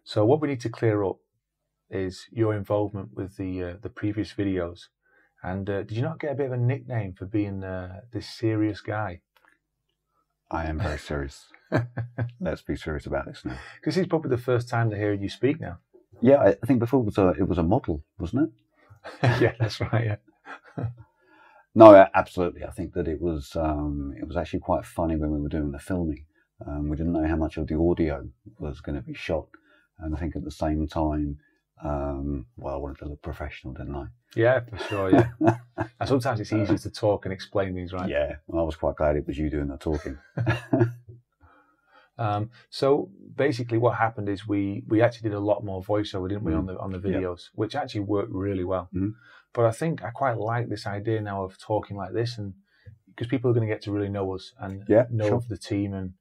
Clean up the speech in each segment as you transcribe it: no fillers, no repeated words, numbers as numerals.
So what we need to clear up is your involvement with the previous videos. And did you not get a bit of a nickname for being this serious guy? I am very serious. Let's be serious about this now. Because it's probably the first time they're hearing you speak now. Yeah, I think before it was a model, wasn't it? Yeah, that's right. Yeah. No, absolutely. I think that it was actually quite funny when we were doing the filming. We didn't know how much of the audio was going to be shot, and I think at the same time, well, I wanted to look professional, didn't I? Yeah, for sure. Yeah. And sometimes it's easier to talk and explain things, right? Yeah. Well, I was quite glad it was you doing the talking. So basically, what happened is we actually did a lot more voiceover, didn't we, on the videos, which actually worked really well. But I think I quite like this idea now of talking like this, and because people are going to get to really know us and know of the team, and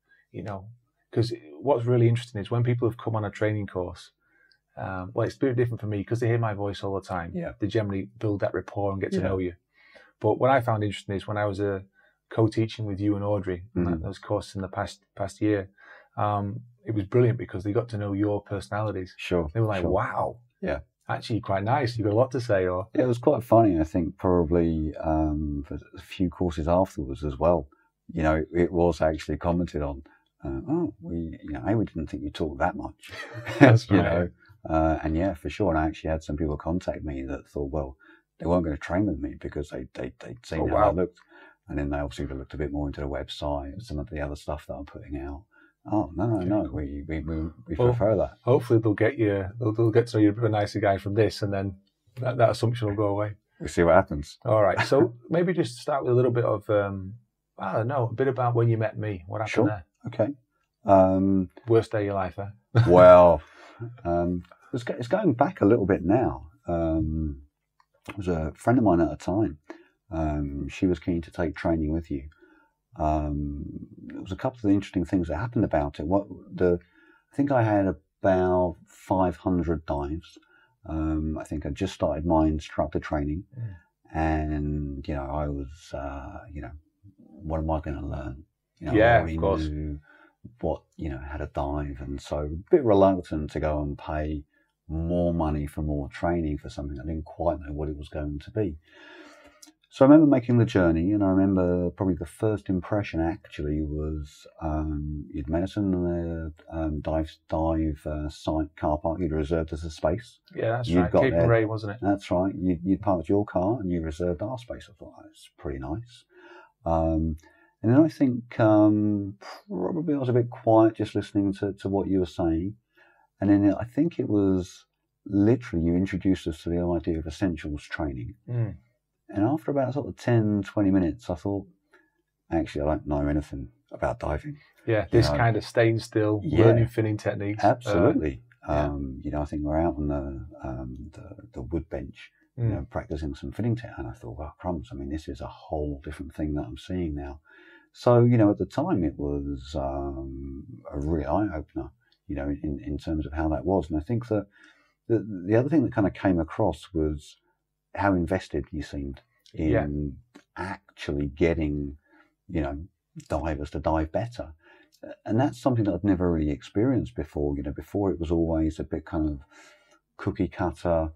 because what's really interesting is when people have come on a training course. Well, it's a bit different for me because they hear my voice all the time. Yeah. They generally build that rapport and get to know you. But what I found interesting is when I was co-teaching with you and Audrey on those courses in the past year, it was brilliant because they got to know your personalities. Sure. They were like, wow. Yeah. Actually, quite nice. You've got a lot to say. Or yeah, it was quite funny. I think probably for a few courses afterwards as well. It was actually commented on. We didn't think you talked that much. That's right. And yeah, for sure. And I actually had some people contact me that thought, well, they weren't going to train with me because they'd seen how I looked. And then they obviously looked a bit more into the website and some of the other stuff that I'm putting out. Oh, no, we prefer that. Hopefully they'll get to know you're a bit of a nicer guy from this, and then that assumption will go away. We'll see what happens. All right. So maybe just start with a little bit of, I don't know, a bit about when you met me. What happened there? Okay. Worst day of your life, huh? Well, it's going back a little bit now. It was a friend of mine at the time. She was keen to take training with you. There was a couple of interesting things that happened about it. I think I had about 500 dives. I think I just started my instructor training, and I was, what am I going to learn? Of course. What how to dive, and so a bit reluctant to go and pay more money for more training for something I didn't quite know what it was going to be. So I remember making the journey, and I remember probably the first impression actually was you'd met us in the dive site car park. You'd reserved us a space. Yeah, that's right. Cape and Ray, wasn't it? That's right. You'd parked your car and you reserved our space. I thought that's pretty nice. And then I think probably I was a bit quiet just listening to what you were saying. And then I think it was literally you introduced us to the idea of essentials training. And after about sort of 10, 20 minutes, I thought, actually, I don't know anything about diving. Yeah, this kind of staying still, learning finning techniques. Absolutely. I think we're out on the wood bench, practicing some finning technique. And I thought, well, crumbs, I mean, this is a whole different thing that I'm seeing now. So, at the time, it was a real eye-opener, in terms of how that was. And I think that the other thing that kind of came across was how invested you seemed in actually getting, divers to dive better. And that's something that I'd never really experienced before. Before it was always a bit kind of cookie cutter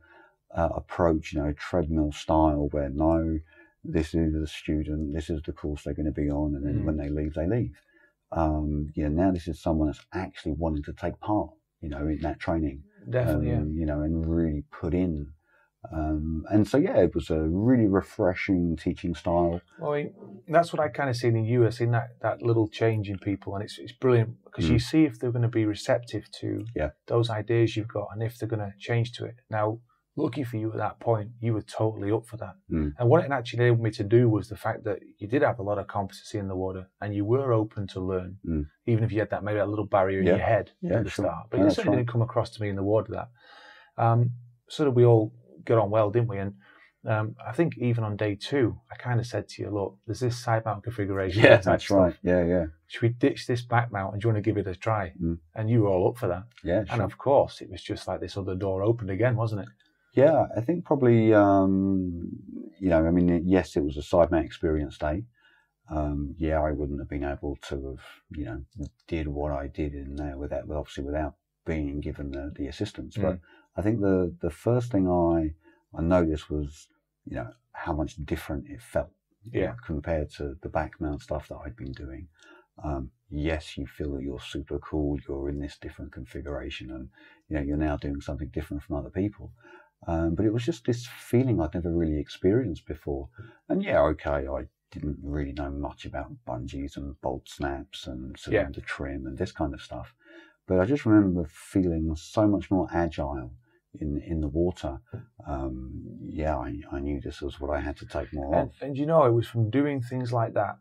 approach, treadmill style, where no, this is the student, this is the course they're going to be on, and then when they leave, they leave. Now this is someone that's actually wanting to take part, in that training. Definitely, and really put in. And so, it was a really refreshing teaching style. Well, I mean, that's what I kind of seen in you. I've seen that little change in people, and it's brilliant because you see if they're going to be receptive to those ideas you've got, and if they're going to change to it. Now, lucky for you at that point, you were totally up for that. And what it actually enabled me to do was the fact that you did have a lot of competency in the water, and you were open to learn, even if you had maybe that little barrier in your head at the start. But it certainly didn't come across to me in the water that. Sort of we all got on well, didn't we? And I think even on day 2, I kind of said to you, look, there's this side mount configuration. Yeah, that's right. Yeah. Should we ditch this back mount and do you want to give it a try? And you were all up for that. Yeah, And of course, it was just like this other door opened again, wasn't it? Yeah, I think probably, yes, it was a side mount experience day. I wouldn't have been able to have, did what I did in there without being given the assistance. But I think the first thing I noticed was, how much different it felt, compared to the back mount stuff that I'd been doing. Yes, you feel that you're super cool, you're in this different configuration, and you're now doing something different from other people. But it was just this feeling I'd never really experienced before. And I didn't really know much about bungees and bolt snaps and cylinder trim and this kind of stuff. But I just remember feeling so much more agile in the water. I knew this was what I had to take more of. And it was from doing things like that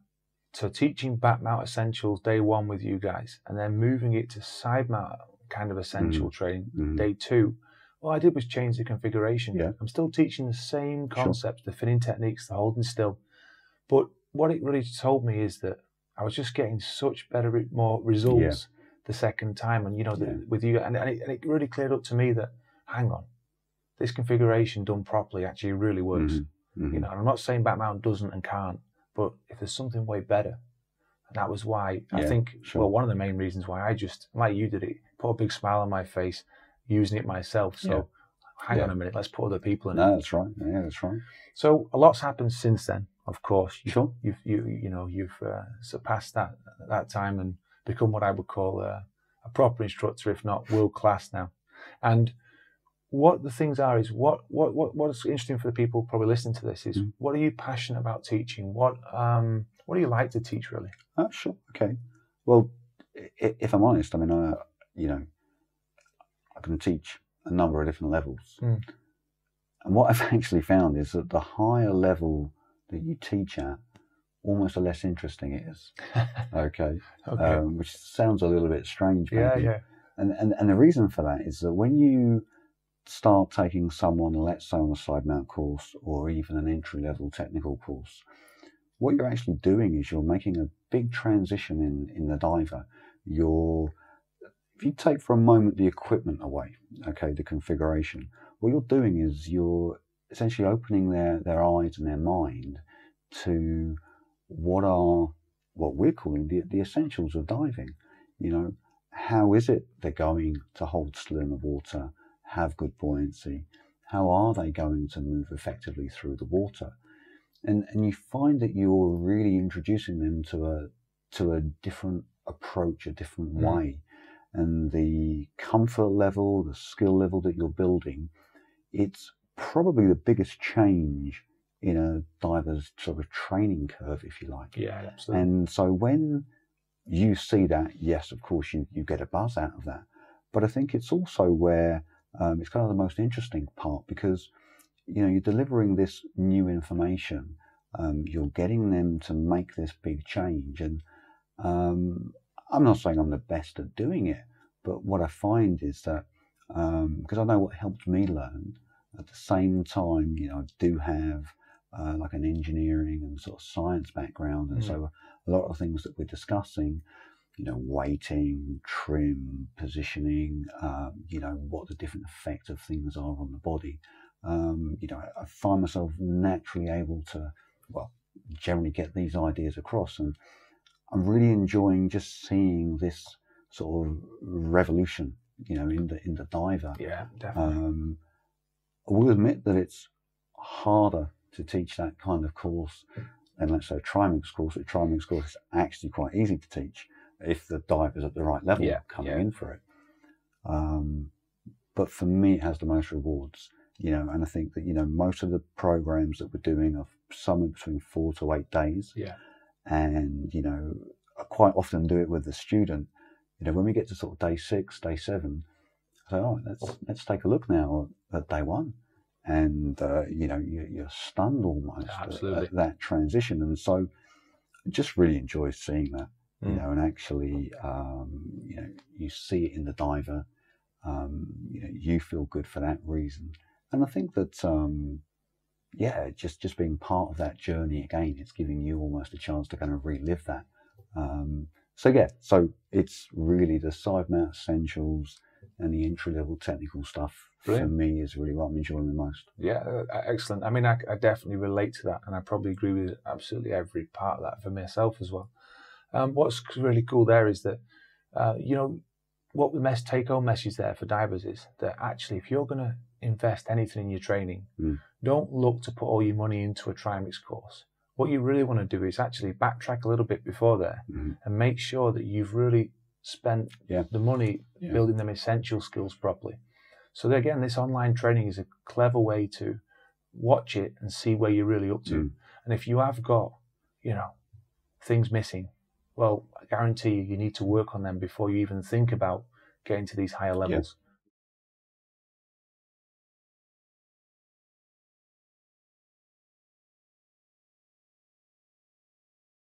to teaching back mount essentials day one with you guys, and then moving it to side mount kind of essential training day two. All I did was change the configuration. Yeah. I'm still teaching the same concepts, the finning techniques, the holding still. But what it really told me is that I was just getting such more results the second time. And, with you, and it really cleared up to me that, hang on, this configuration done properly actually really works. And I'm not saying back mount doesn't and can't, but if there's something way better, and that was why I think, one of the main reasons why I just, like you did it, put a big smile on my face, using it myself. So hang on a minute, let's put other people in it. That's right. Yeah, that's right. So a lot's happened since then, of course. You've surpassed that time and become what I would call a proper instructor, if not world class now. And what the things are is what's interesting for the people probably listening to this is what are you passionate about teaching? What do you like to teach, really? Sure. Okay. Well, if I'm honest, I mean, I can teach a number of different levels. And what I've actually found is that the higher level that you teach at, almost the less interesting it is. Okay. Which sounds a little bit strange, maybe. Yeah. And the reason for that is that when you start taking someone, let's say on a side mount course or even an entry level technical course, what you're actually doing is you're making a big transition in the diver. If you take for a moment the equipment away, the configuration, what you're doing is you're essentially opening their eyes and their mind to what we're calling the essentials of diving. How is it they're going to hold still in the water, have good buoyancy? How are they going to move effectively through the water? And you find that you're really introducing them to a different approach, a different way. And the comfort level, the skill level that you're building, it's probably the biggest change in a diver's sort of training curve, if you like. Yeah, absolutely. And so when you see that, yes, of course, you get a buzz out of that. But I think it's also where it's kind of the most interesting part, because you're delivering this new information, you're getting them to make this big change. And I'm not saying I'm the best at doing it, but what I find is that, because I know what helped me learn, at the same time, I do have like an engineering and sort of science background. And so a lot of things that we're discussing, weighting, trim, positioning, what the different effects of things are on the body. I find myself naturally able to, generally get these ideas across. And I'm really enjoying just seeing this sort of revolution, in the diver. Yeah, definitely. I will admit that it's harder to teach that kind of course than, let's say, a Trimix course. A Trimix course is actually quite easy to teach if the diver's at the right level coming in for it. But for me, it has the most rewards, and I think that, most of the programs that we're doing are somewhere between 4 to 8 days. Yeah. And, I quite often do it with the student. When we get to sort of day 6, day 7, I say, all right, let's take a look now at day 1. And, you're stunned almost at that transition. And so I just really enjoy seeing that, and actually, you see it in the diver, you feel good for that reason. And I think that, just being part of that journey again, it's giving you almost a chance to kind of relive that. So it's really the side mount essentials and the entry-level technical stuff. Brilliant. For me is really what I'm enjoying the most. Yeah, excellent. I mean, I definitely relate to that, and I probably agree with absolutely every part of that for myself as well. What's really cool there is that, what the take-home message there for divers is that actually, if you're going to invest anything in your training, don't look to put all your money into a trimix course. What you really want to do is actually backtrack a little bit before there and make sure that you've really spent the money building them essential skills properly. So again, this online training is a clever way to watch it and see where you're really up to. And if you have got, you know, things missing, well, I guarantee you need to work on them before you even think about getting to these higher levels.